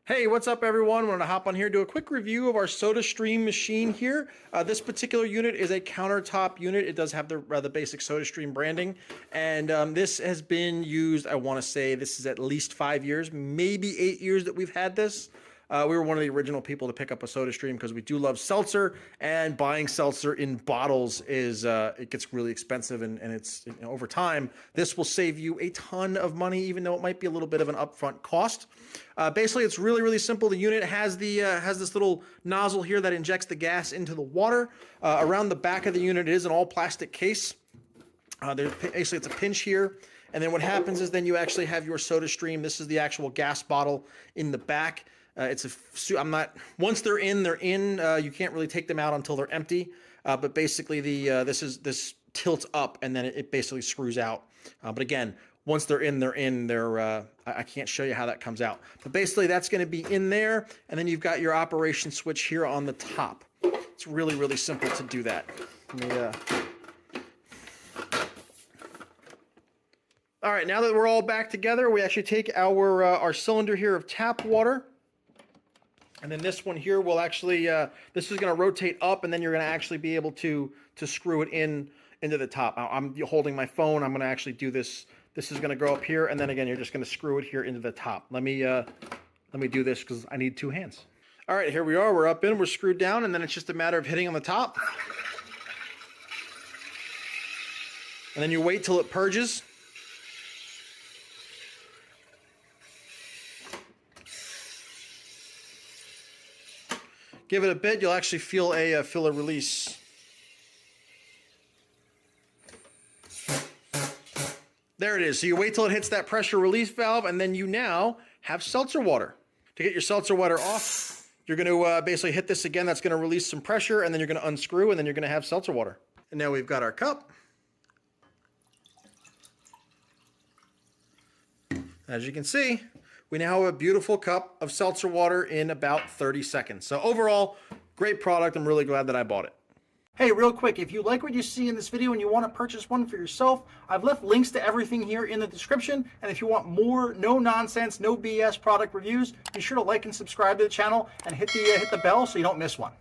Hey, what's up everyone? Wanted to hop on here and do a quick review of our SodaStream machine here. This particular unit is a countertop unit. It does have the rather basic SodaStream branding, and this has been used, I want to say this is at least 5 years, maybe 8 years that we've had this. We were one of the original people to pick up a SodaStream because we do love seltzer, and buying seltzer in bottles is it gets really expensive, and it's over time this will save you a ton of money, even though it might be a little bit of an upfront cost. Basically, it's really simple. The unit has this little nozzle here that injects the gas into the water. Around the back of the unit, it is an all plastic case. Basically, it's a pinch here. And then what happens is then you actually have your SodaStream. This is the actual gas bottle in the back. Once they're in, they're in. You can't really take them out until they're empty. But basically, this tilts up and then it basically screws out. But again, once they're in, they're in. I can't show you how that comes out. But basically, that's going to be in there. And then you've got your operation switch here on the top. It's really simple to do that. All right, now that we're all back together, we actually take our cylinder here of tap water. And then this one here will actually, this is going to rotate up, and then you're going to actually be able to screw it into the top. I'm holding my phone. I'm going to actually do this. This is going to go up here, and then again, you're just going to screw it here into the top. Let me do this because I need two hands. All right, here we are. We're up in. We're screwed down, and then it's just a matter of hitting on the top. And then you wait till it purges. Give it a bit, you'll actually feel a release. There it is. So you wait till it hits that pressure release valve, and then you now have seltzer water. To get your seltzer water off, you're going to basically hit this again. That's going to release some pressure, and then you're going to unscrew, and then you're going to have seltzer water. And now we've got our cup. As you can see, we now have a beautiful cup of seltzer water in about 30 seconds. So overall, great product. I'm really glad that I bought it. Hey, real quick, if you like what you see in this video and you want to purchase one for yourself, I've left links to everything here in the description. And if you want more no-nonsense, no BS product reviews, be sure to like and subscribe to the channel and hit the bell so you don't miss one.